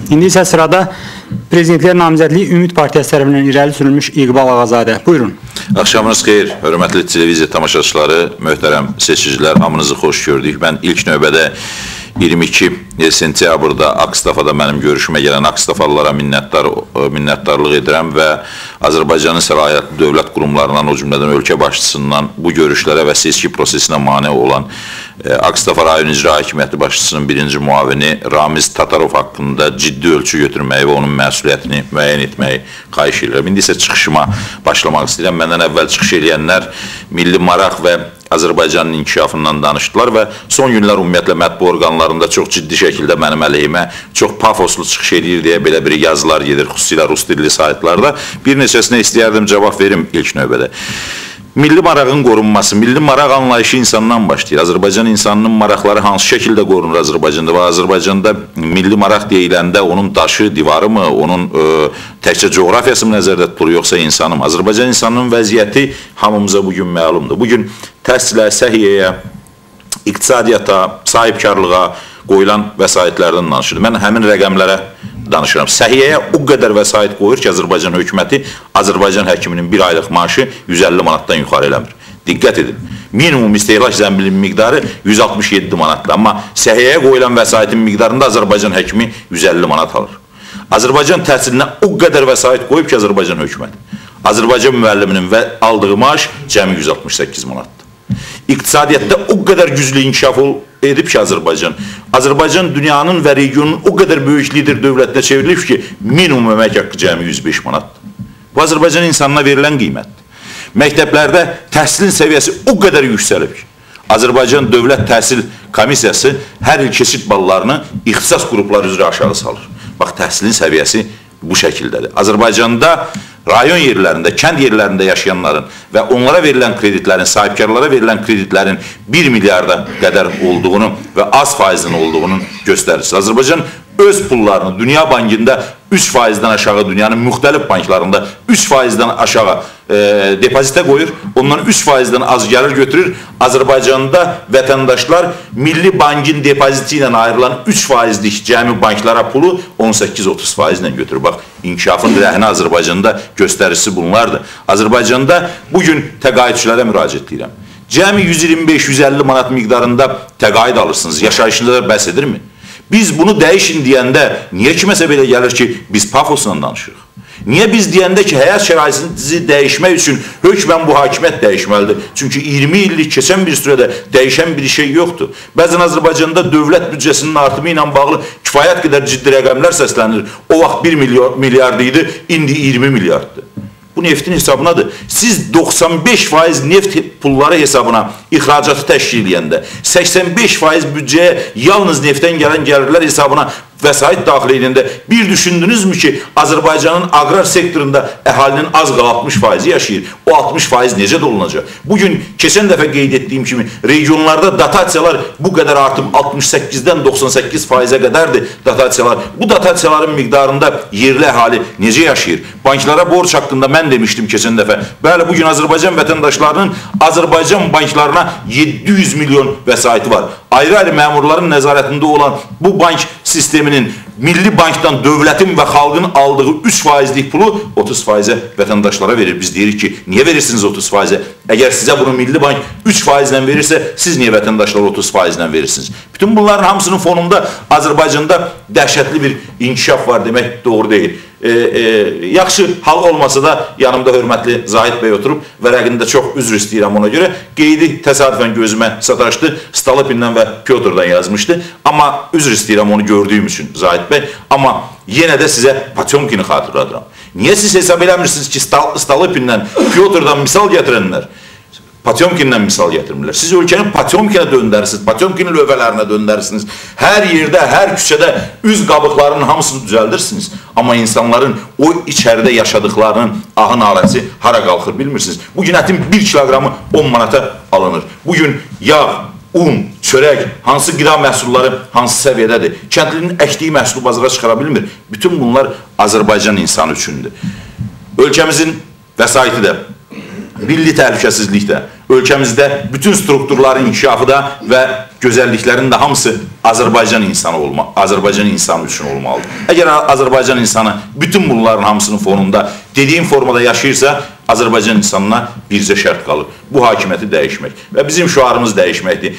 İndi isə sırada Prezidentlər Namizədliyi Ümid Partiyası tərəfindən irəli sürülmüş İqbal Ağazadə. Buyurun. Axşamınız xeyir, hörmətli televiziya tamaşaçıları, möhtərəm seçicilər, hamınızı xoş gördük. Mən ilk növbədə 22 sentyabrda Akstafada mənim görüşümə gələn Akstafalılara minnətdarlıq edirəm və Azərbaycanın səlahiyyətli dövlət qurumlarından, o cümlədən ölkə başçısından bu görüşlərə və seçki prosesinə mane olan Akstafa rayon icra hakimiyyəti başçısının birinci müavini Ramiz Tatarov haqqında ciddi ölçü götürməyi və onun məsuliyyətini müəyyən etməyi xahiş edirəm. İndi isə çıxışıma başlamaq istəyirəm. Məndən əvvəl çıxış edənlər milli maraq və Azərbaycanın inkişafından danışdılar və son günlər ümumiyyətlə mətbu orqanlarında çox ciddi şəkildə mənim əleyhimə çox pafoslu çıxış edir deyə belə bir yazılar gedir, xüsusilə rus dilli saytlarda. Bir neçəsinə istəyərdim cavab verim ilk növbədə. Milli marağın qorunması, milli maraq anlayışı insandan başlayır. Azərbaycan insanının maraqları hansı şəkildə qorunur Azərbaycanda və Azərbaycanda milli maraq deyiləndə onun daşı, divarı mı, onun təkcə coğrafiyası mı nəzərdə tutulur, yoxsa insanı mı? Azərbaycan insanının vəziyyəti hamımıza bugün məlumdur. Bugün təhsilə, səhiyyəyə, iqtisadiyyata, sahibkarlığa qoyulan vəsaitlərdən danışır. Mən həmin rəqəmlərə danışıram. Səhiyyəyə o qədər vəsait qoyur ki, Azərbaycan hökuməti Azərbaycan həkiminin bir aylıq maaşı 150 manatdan yuxarı eləmir. Diqqət edin. Minimum istehlak zəmbilinin miqdarı 167 manatdır. Amma səhiyyəyə qoyulan vəsaitin miqdarında Azərbaycan həkimi 150 manat alır. Azərbaycan təhsilinə o qədər vəsait qoyub ki, Azərbaycan hökuməti. Azərbaycan müəlliminin aldığı maaş cəmi 168 manatdır. İqtisadiyyatda o qədər güclü inkişaf edib ki, Azərbaycan dünyanın və regionun o qədər böyük lider dövlətinə çevrilib ki, minimum əmək haqqı cəmi 105 manatdır. Bu, Azərbaycan insanına verilən qiymətdir. Məktəblərdə təhsilin səviyyəsi o qədər yüksəlib ki, Azərbaycan Dövlət Təhsil Komissiyası hər il keçid ballarını ixtisas qrupları üzrə aşağı salır. Bax, təhsilin səviyyəsi bu şəkildədir. Azərbaycanda rayon yerlərində, kənd yerlərində yaşayanların və onlara verilən kreditlərin, sahibkarlara verilən kreditlərin 1 milyarda qədər olduğunu və az faizin olduğunu göstərir. Azərbaycan öz pullarını Dünya Bankında 3%-dən aşağı, dünyanın müxtəlif banklarında 3%-dən aşağı depozitə qoyur, ondan 3%-dən az gəlir götürür. Azərbaycanda vətəndaşlar Milli Bankın depoziti ilə ayrılan 3%lik cəmi banklara pulu 18-30%-lə götürür. Bax, inkişafın rəhini Azərbaycanda göstəricisi bunlardır. Azərbaycanda bugün təqaüdçülərə müraciət edirəm. Cəmi 125-150 manat miqdarında təqaüd alırsınız, yaşayışında da bəhs edirmi? Biz bunu dəyişin deyəndə, niyə kiməsə belə gəlir ki, biz pafosla danışırıq? Niyə biz deyəndə ki, həyat şəraitinizi dəyişmək üçün hökmən bu hakimiyyət dəyişməlidir? Çünki 20 illik keçən bir sürədə dəyişən bir şey yoxdur. Bəzən Azərbaycanda dövlət büdcəsinin artımı ilə bağlı kifayət qədər ciddi rəqəmlər səslənir. O vaxt 1 milyard idi, indi 20 milyarddır. Bu neftin hesabınadır. Siz 95% neft pulları hesabına ixracatı təşkil edəndə, 85% büdcəyə yalnız neftdən gələn gəlirlər hesabına vəsait daxil edəndə bir düşündünüzmü ki, Azərbaycanın aqrar sektorunda əhalinin az qala 60% yaşayır. O 60% necə dolunacaq? Bugün keçən dəfə qeyd etdiyim kimi regionlarda dotasiyalar bu qədər artıb 68-dən 98%-ə qədərdir dotasiyalar. Bu dotasiyaların miqdarında yerli əhali necə yaşayır? Banklara borc haqqında mən demişdim keçən dəfə. Bəli, bugün Azərbaycan vətəndaşlarının Azərbaycan banklarına 700 milyon vəsaiti var. Ayrı-ayrı məmurların nəzarətində olan bu bank sisteminin Milli Bankdan dövlətin və xalqın aldığı 3%lik pulu 30%-ə vətəndaşlara verir. Biz deyirik ki, niyə verirsiniz 30%-ə? Əgər sizə bunu Milli Bank 3%-lə verirsə, siz niyə vətəndaşlara 30%-lə verirsiniz? Bütün bunların hamısının fonunda Azərbaycanda dəhşətli bir inkişaf var demək doğru deyil. Yaxşı hal olmasa da yanımda hörmətli Zahid bəy oturub vərəqində çox üzr istəyirəm ona görə. Qeydi təsadüfən gözümə sataşdı. Stalipin'dən və Pyotr'dan yazmışdı. Amma üzr istəyirəm onu gördüyüm üçün Zahid bəy. Amma yenə də sizə Potemkin'i xatırladıram. Niyə siz hesab eləmirsiniz ki, Stalipin'dən, Pyotr'dan misal gətirənlər Potemkin'dən misal gətirmirlər. Siz ölkəni Potemkin'ə döndərsiniz, Potemkin'in lövhələrinə döndərsiniz. Hər yerdə, hər küçədə üz qabıqlarının hamısını düzəldirsiniz. Amma insanların o içəridə yaşadıqlarının ahın aləsi hara qalxır bilmirsiniz. Bugün ətin 1 kiloqramı 10 manata alınır. Bugün yağ, un, çörək, hansı qida məhsulları hansı səviyyədədir? Kəndlinin əkdiyi məhsulu bazara çıxara bilmir. Bütün bunlar Azərbaycan insanı üçündür. Ölkəmizin vəsaiti də, milli təhlükəsizlikdə, ölkəmizdə bütün strukturların inkişafı da və gözəlliklərin də hamısı Azərbaycan insanı üçün olmalıdır. Əgər Azərbaycan insanı bütün bunların hamısının fonunda dediyim formada yaşayırsa, Azərbaycan insanına bircə şərt qalır. Bu hakimiyyəti dəyişmək. Və bizim şüarımız dəyişməkdir.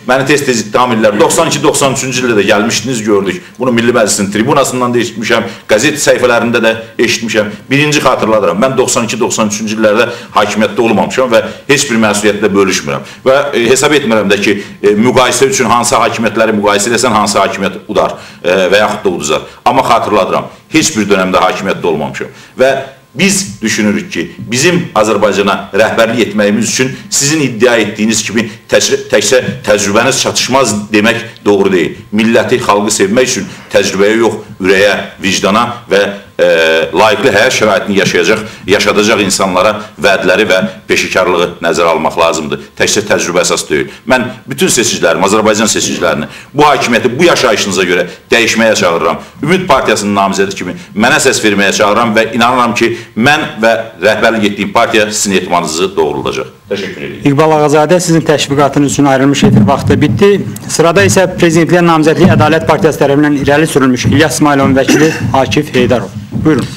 Məni tez-tez ittiham edirlər. 92-93-cü ildə də gəlmişdiniz, gördük. Bunu Milli Məclisin tribunasından da eşitmişəm, qəzet səhifələrində də eşitmişəm. Birinci xatırladıram, mən 92-93-cü illərdə hakimiyyətdə olmamışam və heç bir məsuliyyətlə bölüşmürəm. Və hesab etmirəm də ki, müqayisə üçün hansı hakimiyyətləri müqayisə eləsən, hansı hakimiyyət udar və yaxud da uduzar. Amma xatırladıram, heç bir dönəmdə hakimiyyətdə olmamışam. Və biz düşünürük ki, bizim Azərbaycana rəhbərlik etməyimiz üçün sizin iddia etdiyiniz kimi təkcə təcrübəniz çatışmaz demək doğru deyil. Milləti, xalqı sevmək üçün təcrübəyə yox, ürəyə, vicdana və layiqli həyat şəraitini yaşadacaq insanlara vədləri və peşəkarlığı nəzərə almaq lazımdır. Təkcə təcrübə əsas deyil. Mən bütün seçicilərimi, Azərbaycan seçicilərini bu hakimiyyəti bu yaşayışınıza görə dəyişməyə çağırıram. Ümid Partiyasının namizədi kimi mənə səs verməyə çağırıram və inanıram ki, mən və rəhbərlik etdiyim partiya sizin etimadınızı doğruldacaq. Təşəkkür edirəm. İqbal Ağazadə, sizin təşviqatınız üçün ayrılmış efir vaxtı bitdi. Sırada isə Prezidentliyə namizədliyi Ədalət Partiyası tərəfindən irəli sürülmüş İlyas İsmayılovun vəkili Akif Heydarov. Buyurun.